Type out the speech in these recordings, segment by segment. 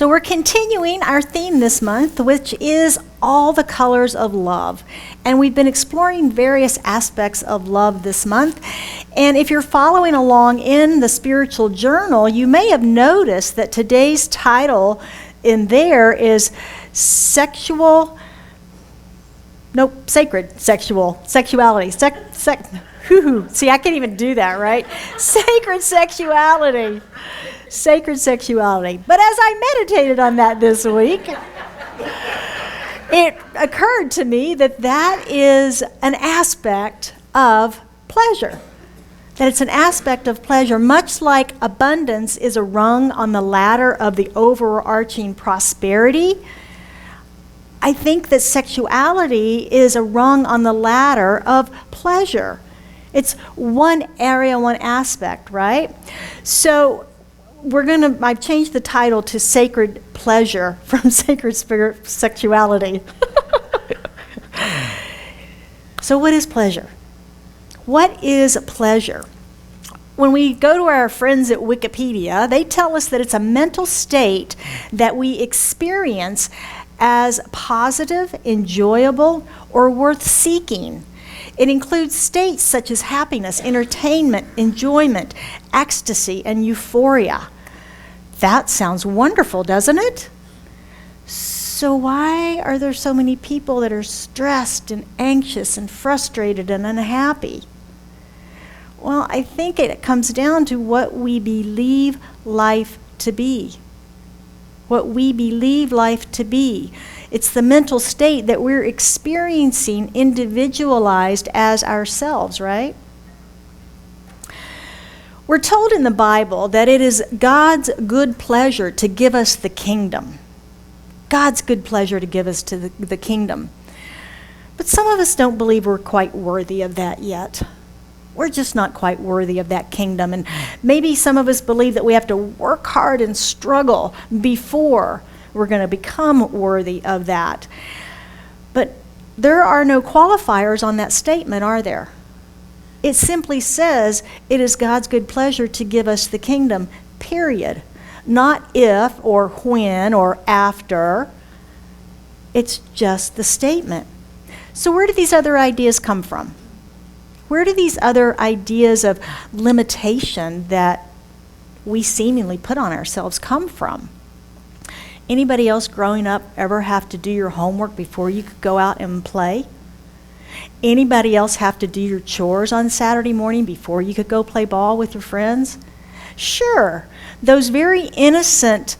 So we're continuing our theme this month, which is all the colors of love. And we've been exploring various aspects of love this month. And if you're following along in the spiritual journal, you may have noticed that today's title in there is sacred sexuality. See, I can't even do that, right? Sacred sexuality. Sacred sexuality. But as I meditated on that this week, it occurred to me that that is an aspect of pleasure. That it's an aspect of pleasure, much like abundance is a rung on the ladder of the overarching prosperity. I think that sexuality is a rung on the ladder of pleasure. It's one area, one aspect, right? So I've changed the title to Sacred Pleasure from Sacred Spirit Sexuality. So what is pleasure? What is pleasure? When we go to our friends at Wikipedia, they tell us that it's a mental state that we experience as positive, enjoyable, or worth seeking. It includes states such as happiness, entertainment, enjoyment, ecstasy, and euphoria. That sounds wonderful, doesn't it? So why are there so many people that are stressed and anxious and frustrated and unhappy? Well, I think it comes down to what we believe life to be. What we believe life to be. It's the mental state that we're experiencing individualized as ourselves, right? We're told in the Bible that it is God's good pleasure to give us the kingdom. God's good pleasure to give us to the kingdom. But some of us don't believe we're quite worthy of that yet. We're just not quite worthy of that kingdom. And maybe some of us believe that we have to work hard and struggle before we're going to become worthy of that. But there are no qualifiers on that statement, are there? It simply says it is God's good pleasure to give us the kingdom, period. Not if or when or after. It's just the statement. So where do these other ideas come from? Where do these other ideas of limitation that we seemingly put on ourselves come from? Anybody else growing up ever have to do your homework before you could go out and play? Anybody else have to do your chores on Saturday morning before you could go play ball with your friends? Sure, those very innocent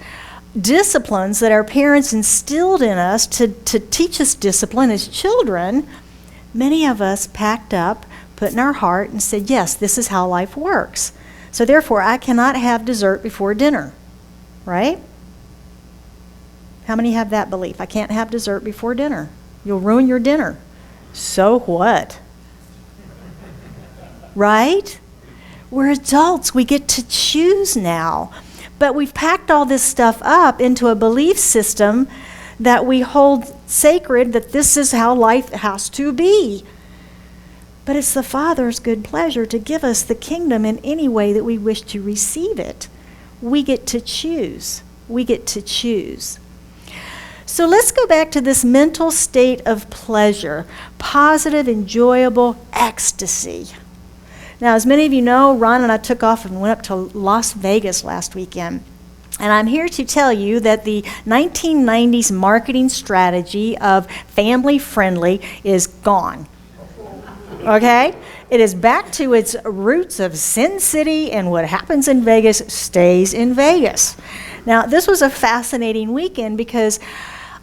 disciplines that our parents instilled in us to teach us discipline as children, many of us packed up, put in our heart, and said, yes, this is how life works. So therefore, I cannot have dessert before dinner, right? How many have that belief? I can't have dessert before dinner. You'll ruin your dinner. So what? Right? We're adults. We get to choose now. But we've packed all this stuff up into a belief system that we hold sacred, that this is how life has to be. But it's the Father's good pleasure to give us the kingdom in any way that we wish to receive it. We get to choose. We get to choose. So let's go back to this mental state of pleasure, positive, enjoyable ecstasy. Now, as many of you know, Ron and I took off and went up to Las Vegas last weekend. And I'm here to tell you that the 1990s marketing strategy of family friendly is gone. Okay? It is back to its roots of Sin City, and what happens in Vegas stays in Vegas. Now, this was a fascinating weekend because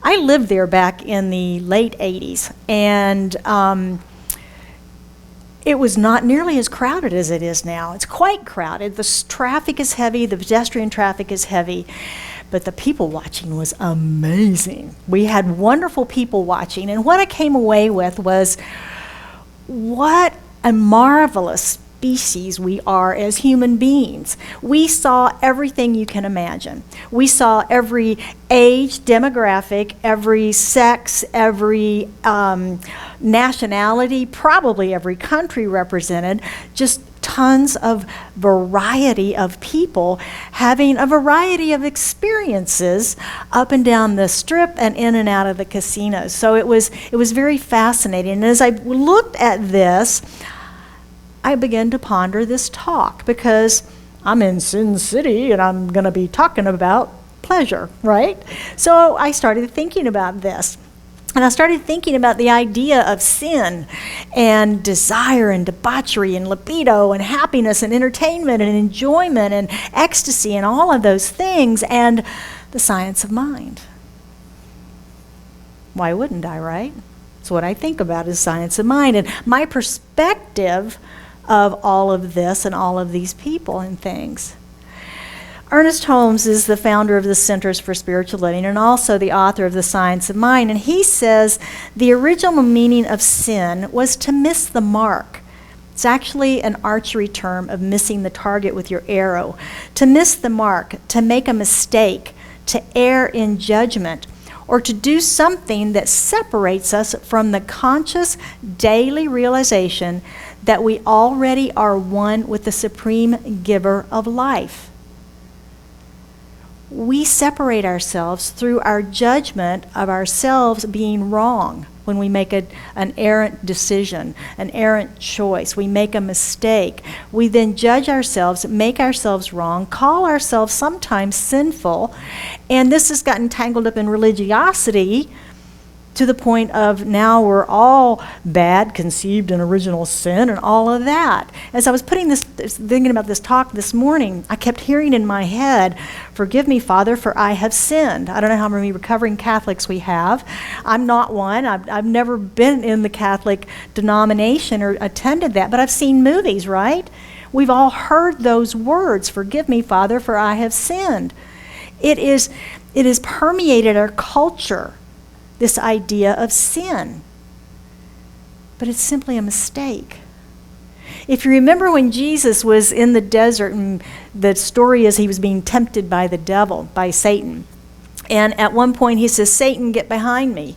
I lived there back in the late 80s, and it was not nearly as crowded as it is now. It's quite crowded. The traffic is heavy, the pedestrian traffic is heavy, but the people watching was amazing. We had wonderful people watching, and what I came away with was what a marvelous species we are as human beings. We saw everything you can imagine. We saw every age, demographic, every sex, every nationality, probably every country represented, just tons of variety of people having a variety of experiences up and down the strip and in and out of the casinos. So it was very fascinating. And as I looked at this, I began to ponder this talk, because I'm in Sin City and I'm going to be talking about pleasure, right? So I started thinking about this. And I started thinking about the idea of sin and desire and debauchery and libido and happiness and entertainment and enjoyment and ecstasy and all of those things, and the science of mind. Why wouldn't I, right? It's what I think about is science of mind. And my perspective of all of this and all of these people and things. Ernest Holmes is the founder of the Centers for Spiritual Living and also the author of The Science of Mind. And he says the original meaning of sin was to miss the mark. It's actually an archery term of missing the target with your arrow. To miss the mark, to make a mistake, to err in judgment, or to do something that separates us from the conscious daily realization that we already are one with the supreme giver of life. We separate ourselves through our judgment of ourselves being wrong when we make an errant decision, an errant choice. We make a mistake. We then judge ourselves, make ourselves wrong, call ourselves sometimes sinful, and this has gotten tangled up in religiosity to the point of now we're all bad, conceived in original sin, and all of that. As I was thinking about this talk this morning, I kept hearing in my head, "Forgive me, Father, for I have sinned." I don't know how many recovering Catholics we have. I'm not one. I've never been in the Catholic denomination or attended that, but I've seen movies, right? We've all heard those words, "Forgive me, Father, for I have sinned." It is permeated our culture, this idea of sin. But it's simply a mistake. If you remember when Jesus was in the desert, and the story is he was being tempted by the devil, by Satan. And at one point he says, "Satan, get behind me."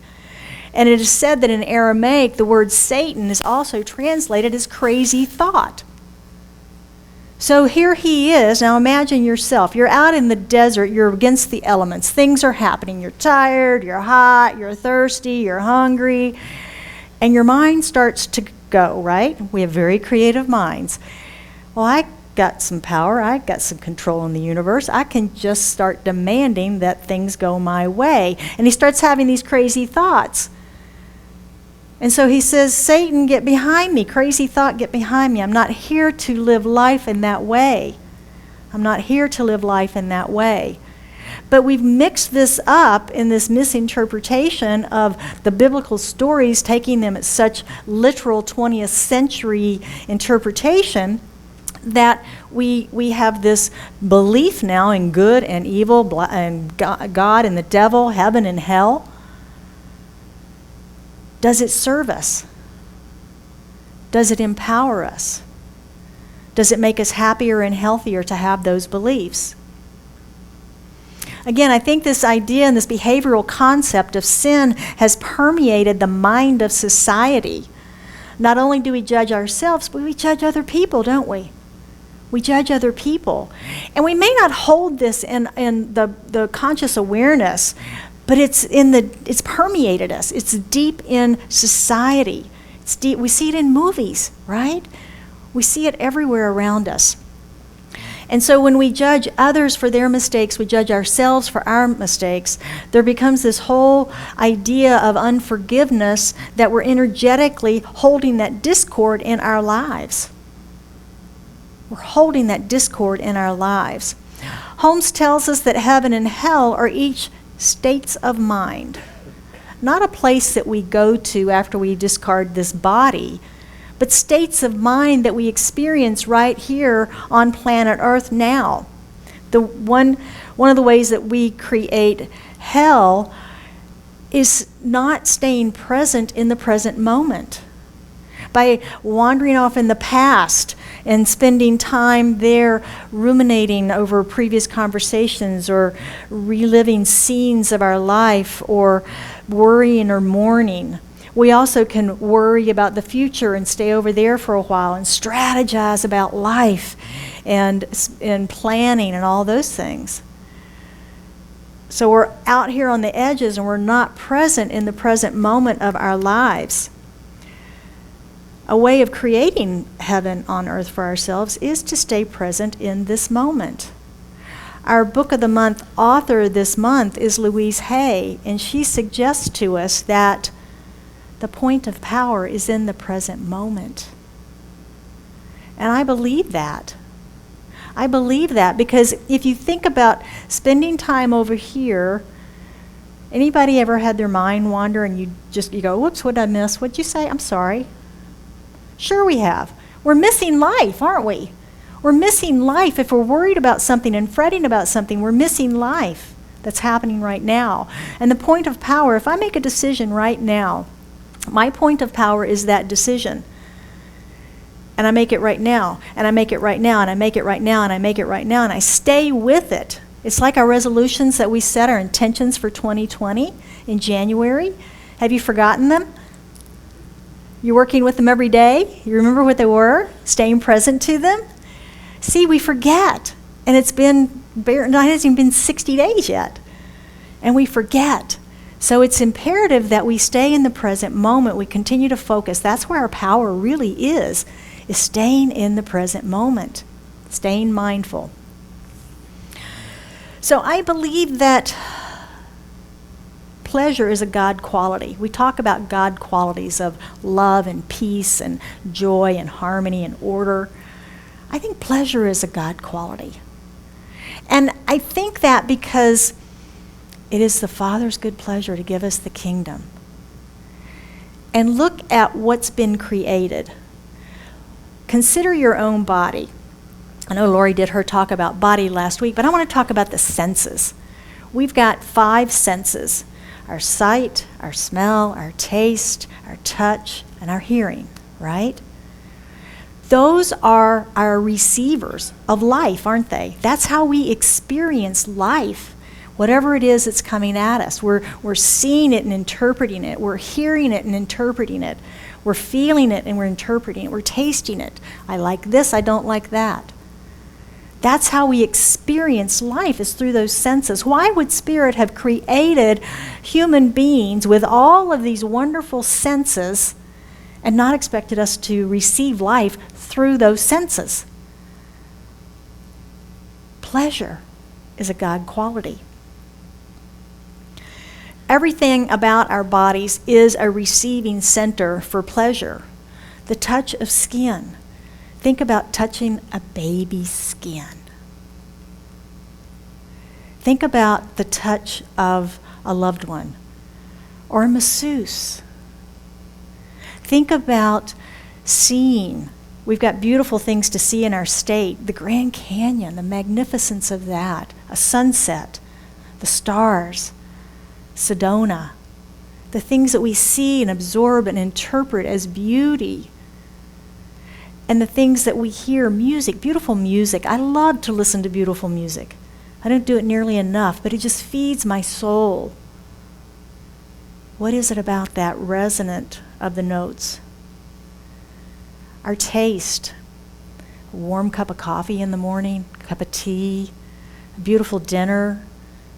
And it is said that in Aramaic, the word Satan is also translated as crazy thought. So here he is. Now imagine yourself. You're out in the desert. You're against the elements. Things are happening. You're tired. You're hot. You're thirsty. You're hungry. And your mind starts to go, right? We have very creative minds. Well, I got some power. I got some control in the universe. I can just start demanding that things go my way. And he starts having these crazy thoughts. And so he says, "Satan, get behind me. Crazy thought, get behind me. I'm not here to live life in that way. I'm not here to live life in that way." But we've mixed this up in this misinterpretation of the biblical stories, taking them at such literal 20th century interpretation, that we have this belief now in good and evil, and God and the devil, heaven and hell. Does it serve us? Does it empower us? Does it make us happier and healthier to have those beliefs? Again, I think this idea and this behavioral concept of sin has permeated the mind of society. Not only do we judge ourselves, but we judge other people, don't we? We judge other people. And we may not hold this in the conscious awareness, but it's permeated us. It's deep in society. It's deep. We see it in movies, right? We see it everywhere around us. And so when we judge others for their mistakes, we judge ourselves for our mistakes, there becomes this whole idea of unforgiveness that we're energetically holding that discord in our lives. We're holding that discord in our lives. Holmes tells us that heaven and hell are each states of mind, not a place that we go to after we discard this body, but states of mind that we experience right here on planet Earth now. One of the ways that we create hell is not staying present in the present moment. By wandering off in the past and spending time there ruminating over previous conversations or reliving scenes of our life or worrying or mourning, We also can worry about the future and stay over there for a while and strategize about life and planning and all those things. So we're out here on the edges and we're not present in the present moment of our lives. A way of creating heaven on earth for ourselves is to stay present in this moment. Our Book of the Month author this month is Louise Hay, and she suggests to us that the point of power is in the present moment. And I believe that. I believe that because if you think about spending time over here, anybody ever had their mind wander and you go, whoops, what did I miss? What'd you say? I'm sorry. Sure we have. We're missing life, aren't we? We're missing life. If we're worried about something and fretting about something, we're missing life that's happening right now. And the point of power, if I make a decision right now, my point of power is that decision. And I make it right now, and I make it right now, and I make it right now, and I make it right now, and I stay with it. It's like our resolutions that we set, our intentions for 2020 in January. Have you forgotten them? You're working with them every day? You remember what they were? Staying present to them? See, we forget. And it hasn't even been 60 days yet. And we forget. So it's imperative that we stay in the present moment. We continue to focus. That's where our power really is staying in the present moment, staying mindful. So I believe that pleasure is a God quality. We talk about God qualities of love and peace and joy and harmony and order. I think pleasure is a God quality. And I think that because it is the Father's good pleasure to give us the kingdom. And look at what's been created. Consider your own body. I know Lori did her talk about body last week, but I want to talk about the senses. We've got 5 senses: our sight, our smell, our taste, our touch, and our hearing, right? Those are our receivers of life, aren't they? That's how we experience life. Whatever it is that's coming at us, we're seeing it and interpreting it. We're hearing it and interpreting it. We're feeling it and we're interpreting it. We're tasting it. I like this, I don't like that. That's how we experience life, is through those senses. Why would Spirit have created human beings with all of these wonderful senses and not expected us to receive life through those senses? Pleasure is a God quality. Everything about our bodies is a receiving center for pleasure. The touch of skin. Think about touching a baby's skin. Think about the touch of a loved one or a masseuse. Think about seeing. We've got beautiful things to see in our state. The Grand Canyon, the magnificence of that, a sunset, the stars, Sedona, the things that we see and absorb and interpret as beauty, and the things that we hear, music, beautiful music. I love to listen to beautiful music. I don't do it nearly enough, but it just feeds my soul. What is it about that resonant of the notes? Our taste, a warm cup of coffee in the morning, a cup of tea, a beautiful dinner,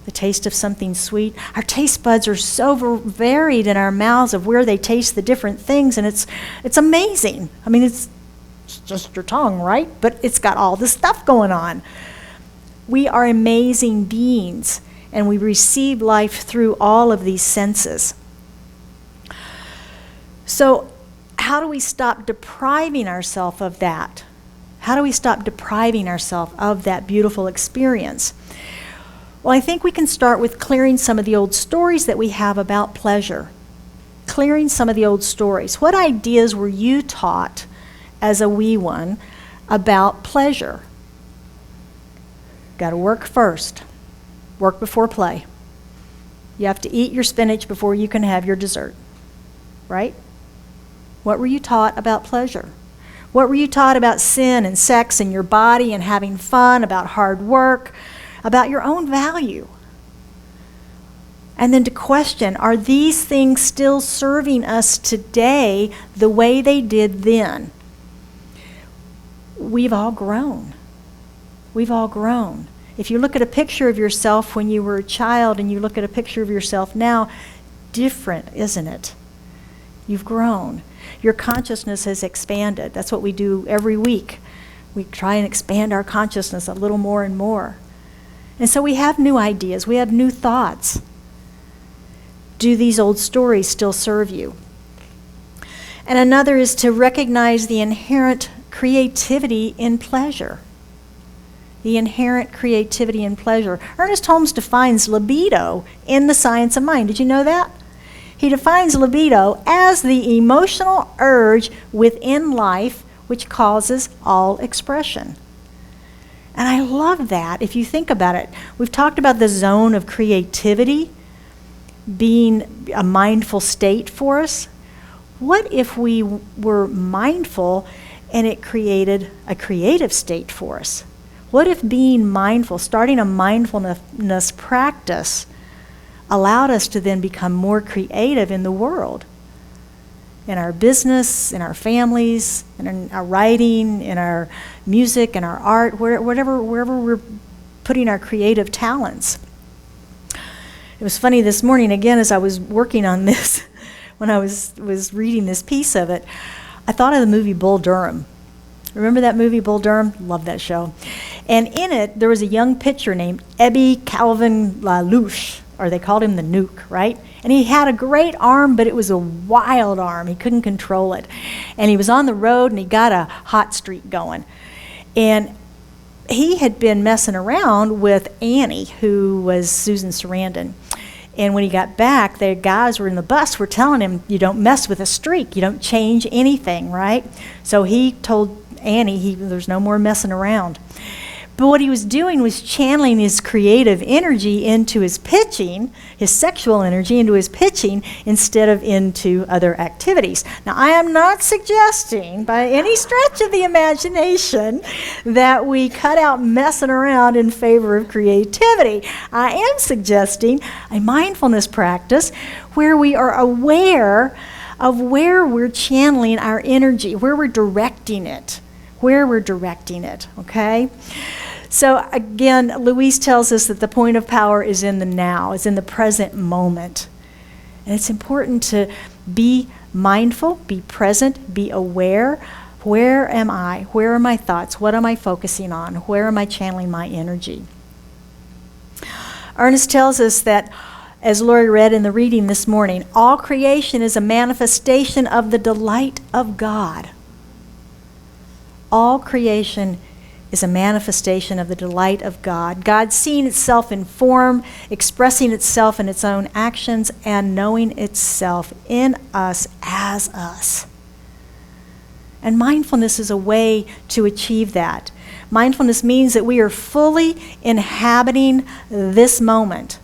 the taste of something sweet. Our taste buds are so varied in our mouths of where they taste the different things, and it's amazing. I mean, it's just your tongue, right? But it's got all this stuff going on. We are amazing beings, and we receive life through all of these senses. So how do we stop depriving ourselves of that? How do we stop depriving ourselves of that beautiful experience? Well, I think we can start with clearing some of the old stories that we have about pleasure. Clearing some of the old stories. What ideas were you taught as a wee one about pleasure? Got to work first. Work before play. You have to eat your spinach before you can have your dessert. Right? What were you taught about pleasure? What were you taught about sin and sex and your body and having fun, about hard work, about your own value? And then to question, are these things still serving us today the way they did then? We've all grown. We've all grown. If you look at a picture of yourself when you were a child and you look at a picture of yourself now, different, isn't it? You've grown. Your consciousness has expanded. That's what we do every week. We try and expand our consciousness a little more and more. And so we have new ideas. We have new thoughts. Do these old stories still serve you? And another is to recognize the inherent creativity in pleasure. The inherent creativity in pleasure. Ernest Holmes defines libido in The Science of Mind. Did you know that? He defines libido as the emotional urge within life which causes all expression. And I love that if you think about it. We've talked about the zone of creativity being a mindful state for us. What if we were mindful and it created a creative state for us? What if being mindful, starting a mindfulness practice, allowed us to then become more creative in the world? In our business, in our families, in our writing, in our music, in our art, wherever we're putting our creative talents. It was funny this morning, again, as I was working on this, when I was reading this piece of it, I thought of the movie Bull Durham. Remember that movie, Bull Durham? Love that show. And in it, there was a young pitcher named Ebby Calvin LaLouche, or they called him the Nuke, right? And he had a great arm, but it was a wild arm. He couldn't control it. And he was on the road, and he got a hot streak going. And he had been messing around with Annie, who was Susan Sarandon. And when he got back, the guys were in the bus were telling him, you don't mess with a streak. You don't change anything, right? So he told Annie there's no more messing around. But what he was doing was channeling his creative energy into his pitching, his sexual energy into his pitching, instead of into other activities. Now, I am not suggesting by any stretch of the imagination that we cut out messing around in favor of creativity. I am suggesting a mindfulness practice where we are aware of where we're channeling our energy, where we're directing it, okay? So again, Louise tells us that the point of power is in the now, is in the present moment. And it's important to be mindful, be present, be aware. Where am I? Where are my thoughts? What am I focusing on? Where am I channeling my energy? Ernest tells us that, as Lori read in the reading this morning, all creation is a manifestation of the delight of God. All creation is a manifestation of the delight of God. God seeing itself in form, expressing itself in its own actions, and knowing itself in us as us. And mindfulness is a way to achieve that. Mindfulness means that we are fully inhabiting this moment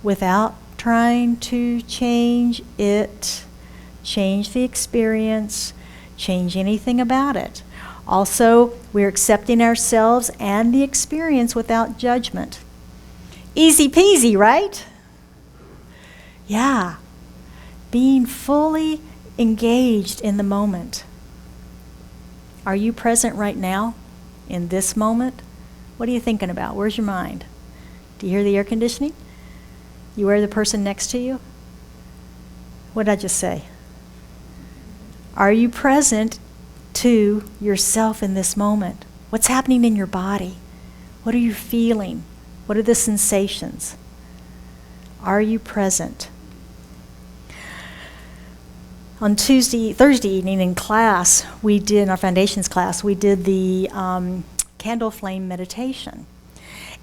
without trying to change it, change the experience, change anything about it. Also, we're accepting ourselves and the experience without judgment. Easy peasy, right? Yeah. Being fully engaged in the moment. Are you present right now in this moment? What are you thinking about? Where's your mind? Do you hear the air conditioning? You hear the person next to you? What did I just say? Are you present to yourself in this moment? What's happening in your body? What are you feeling? What are the sensations? Are you present? On Thursday evening in class, in our foundations class, we did the candle flame meditation.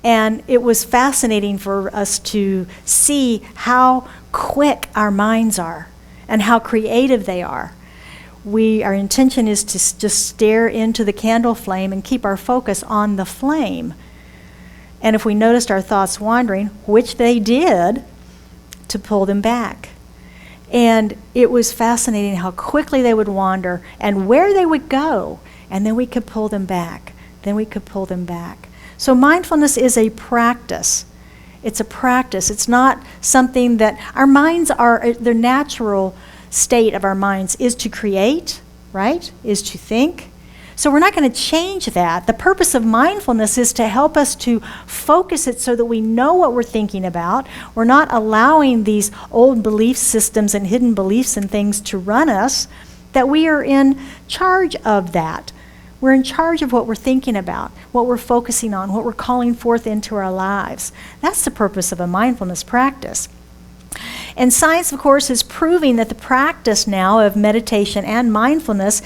And it was fascinating for us to see how quick our minds are and how creative they are. Our intention is to just stare into the candle flame and keep our focus on the flame. And if we noticed our thoughts wandering, which they did, to pull them back. And it was fascinating how quickly they would wander and where they would go. And then we could pull them back. So mindfulness is a practice. It's a practice. It's not something that our minds are, the natural state of our minds is to create, right? Is to think. So we're not going to change that. The purpose of mindfulness is to help us to focus it so that we know what we're thinking about. We're not allowing these old belief systems and hidden beliefs and things to run us, that we are in charge of that. We're in charge of what we're thinking about, what we're focusing on, what we're calling forth into our lives. That's the purpose of a mindfulness practice. And science, of course, is proving that the practice now of meditation and mindfulness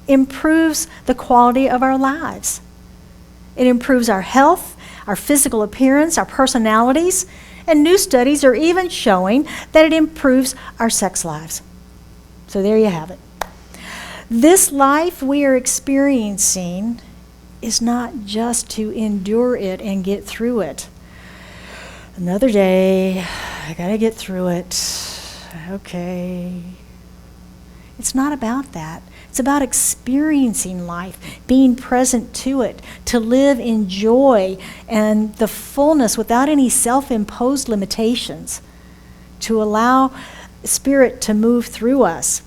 improves the quality of our lives. It improves our health, our physical appearance, our personalities, and new studies are even showing that it improves our sex lives. So there you have it. This life we are experiencing is not just to endure it and get through it. Another day, I gotta get through it. Okay. It's not about that. It's about experiencing life, being present to it, to live in joy and the fullness without any self-imposed limitations, to allow Spirit to move through us.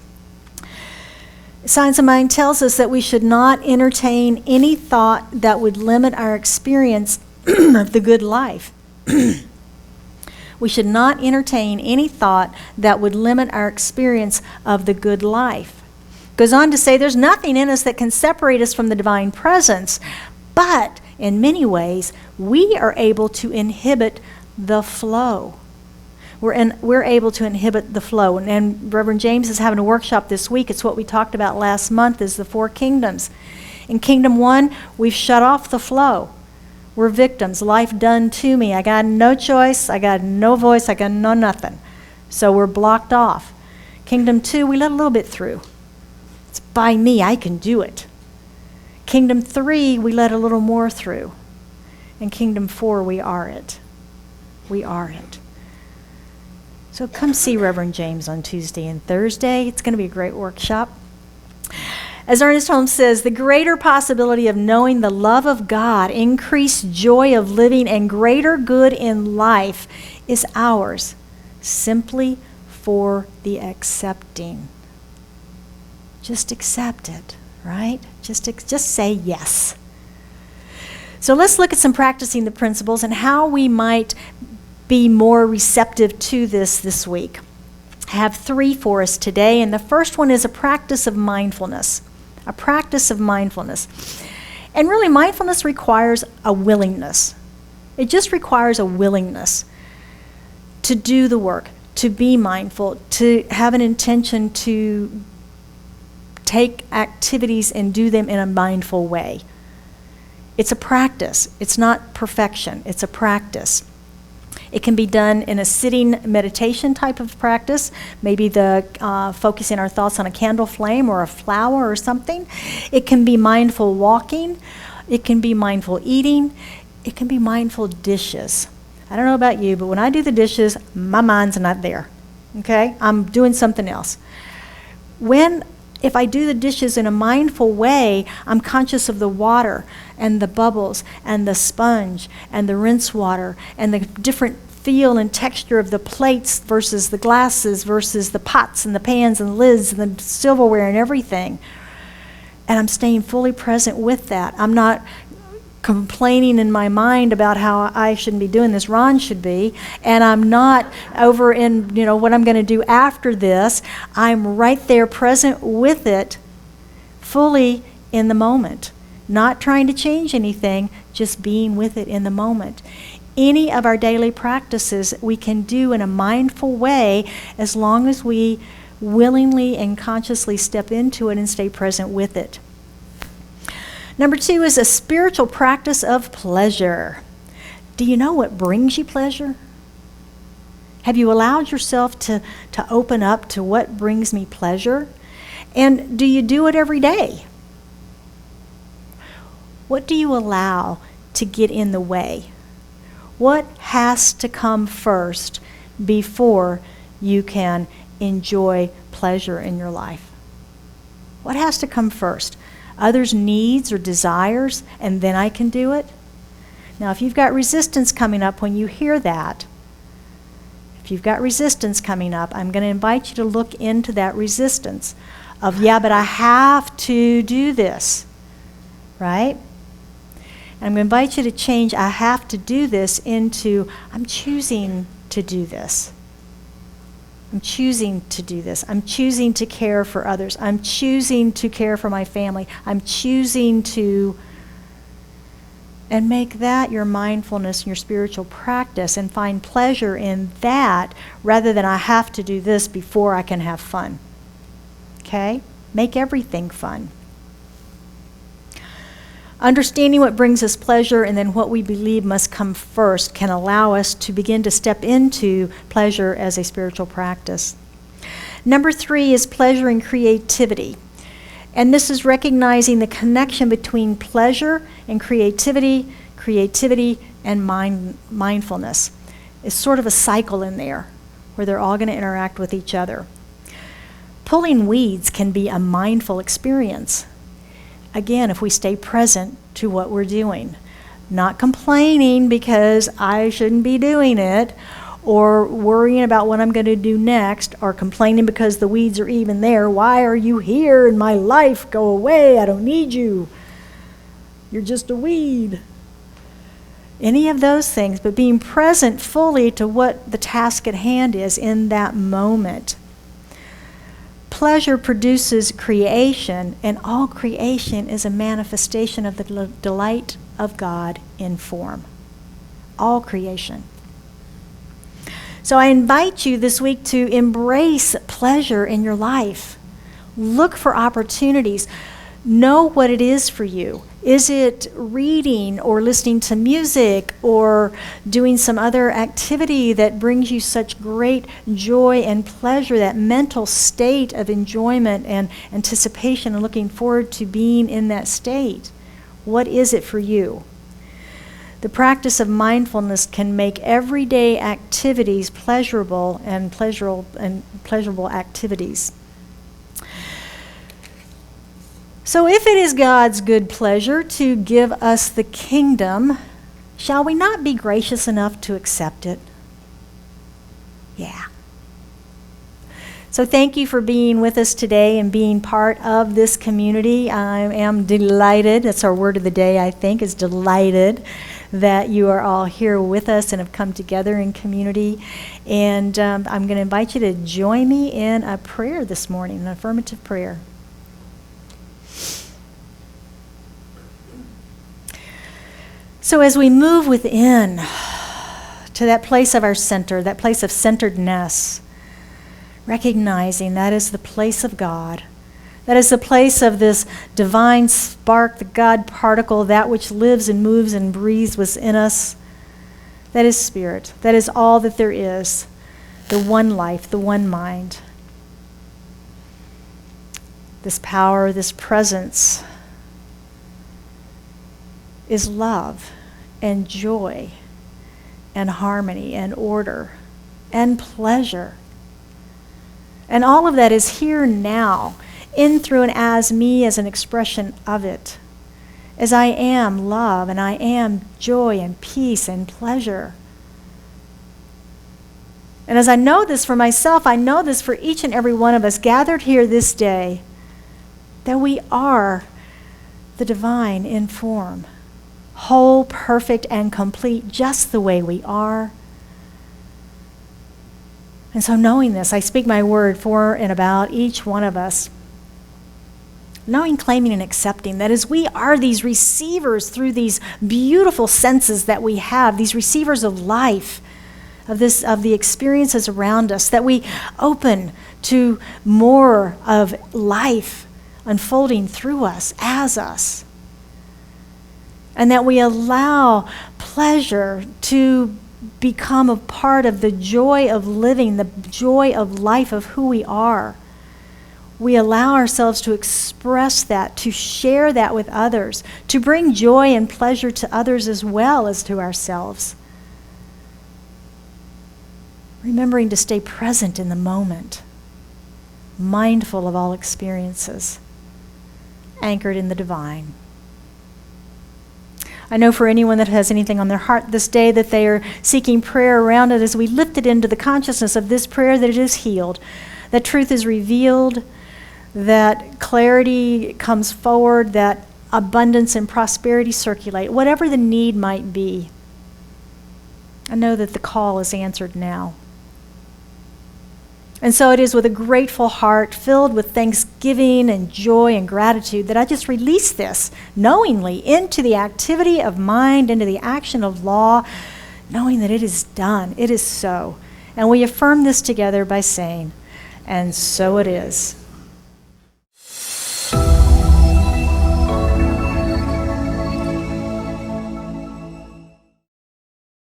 Science of Mind tells us that we should not entertain any thought that would limit our experience of the good life. We should not entertain any thought that would limit our experience of the good life. Goes on to say there's nothing in us that can separate us from the divine presence, but in many ways we are able to inhibit the flow. We're able to inhibit the flow. And Reverend James is having a workshop this week. It's what we talked about last month, is the 4 kingdoms. In Kingdom 1, we've shut off the flow. We're victims. Life done to me. I got no choice. I got no voice. I got no nothing. So we're blocked off. Kingdom 2, we let a little bit through. It's by me. I can do it. Kingdom 3, we let a little more through. And Kingdom 4, we are it. We are it. So come see Reverend James on Tuesday and Thursday. It's going to be a great workshop. As Ernest Holmes says, the greater possibility of knowing the love of God, increased joy of living, and greater good in life is ours, simply for the accepting. Just accept it, right? Just say yes. So let's look at some practicing the principles and how we might be more receptive to this week. I have 3 for us today, and the first one is a practice of mindfulness. A practice of mindfulness. And really, mindfulness requires a willingness. It just requires a willingness to do the work, to be mindful, to have an intention to take activities and do them in a mindful way. It's a practice. It's not perfection. It's a practice. It can be done in a sitting meditation type of practice, maybe focusing our thoughts on a candle flame or a flower or something. It can be mindful walking. It can be mindful eating. It can be mindful dishes. I don't know about you, but when I do the dishes, my mind's not there, okay? I'm doing something else. If I do the dishes in a mindful way, I'm conscious of the water and the bubbles and the sponge and the rinse water and the different feel and texture of the plates versus the glasses versus the pots and the pans and the lids and the silverware and everything. And I'm staying fully present with that. I'm not complaining in my mind about how I shouldn't be doing this, Ron should be, and I'm not over in, what I'm going to do after this. I'm right there present with it, fully in the moment. Not trying to change anything, just being with it in the moment. Any of our daily practices we can do in a mindful way as long as we willingly and consciously step into it and stay present with it. Number 2 is a spiritual practice of pleasure. Do you know what brings you pleasure? Have you allowed yourself to open up to what brings me pleasure? And do you do it every day? What do you allow to get in the way? What has to come first before you can enjoy pleasure in your life? What has to come first? Others' needs or desires, and then I can do it? Now, if you've got resistance coming up when you hear that, if you've got resistance coming up, I'm going to invite you to look into that resistance of, yeah, but I have to do this, right? I'm going to invite you to change I have to do this into I'm choosing to do this. I'm choosing to do this. I'm choosing to care for others. I'm choosing to care for my family. I'm choosing to, and make that your mindfulness and your spiritual practice and find pleasure in that rather than I have to do this before I can have fun. Okay? Make everything fun. Understanding what brings us pleasure and then what we believe must come first can allow us to begin to step into pleasure as a spiritual practice. Number 3 is pleasure and creativity. And this is recognizing the connection between pleasure and creativity and mindfulness. It's sort of a cycle in there where they're all going to interact with each other. Pulling weeds can be a mindful experience. Again, if we stay present to what we're doing, not complaining because I shouldn't be doing it, or worrying about what I'm going to do next, or complaining because the weeds are even there. Why are you here in my life? Go away, I don't need you. You're just a weed. Any of those things, but being present fully to what the task at hand is in that moment. Pleasure produces creation, and all creation is a manifestation of the delight of God in form. All creation. So I invite you this week to embrace pleasure in your life. Look for opportunities. Know what it is for you. Is it reading or listening to music or doing some other activity that brings you such great joy and pleasure, that mental state of enjoyment and anticipation and looking forward to being in that state? What is it for you? The practice of mindfulness can make everyday activities pleasurable and pleasurable activities. So if it is God's good pleasure to give us the kingdom, shall we not be gracious enough to accept it? Yeah. So thank you for being with us today and being part of this community. I am delighted, that's our word of the day, I think, is delighted that you are all here with us and have come together in community. And I'm going to invite you to join me in a prayer this morning, an affirmative prayer. So as we move within to that place of our center, that place of centeredness, recognizing that is the place of God, that is the place of this divine spark, the God particle, that which lives and moves and breathes within us, that is spirit, that is all that there is, the one life, the one mind. This power, this presence is love and joy and harmony and order and pleasure. And all of that is here now, in, through, and as me as an expression of it. As I am love and I am joy and peace and pleasure. And as I know this for myself, I know this for each and every one of us gathered here this day, that we are the divine in form. Whole, perfect, and complete, just the way we are. And so knowing this, I speak my word for and about each one of us. Knowing, claiming, and accepting that as we are these receivers through these beautiful senses that we have, these receivers of life, of the experiences around us, that we open to more of life unfolding through us, as us. And that we allow pleasure to become a part of the joy of living, the joy of life of who we are. We allow ourselves to express that, to share that with others, to bring joy and pleasure to others as well as to ourselves. Remembering to stay present in the moment, mindful of all experiences, anchored in the divine. I know for anyone that has anything on their heart this day that they are seeking prayer around it, as we lift it into the consciousness of this prayer, that it is healed, that truth is revealed, that clarity comes forward, that abundance and prosperity circulate, whatever the need might be. I know that the call is answered now. And so it is with a grateful heart, filled with thanksgiving and joy and gratitude, that I just release this knowingly into the activity of mind, into the action of law, knowing that it is done. It is so. And we affirm this together by saying, and so it is.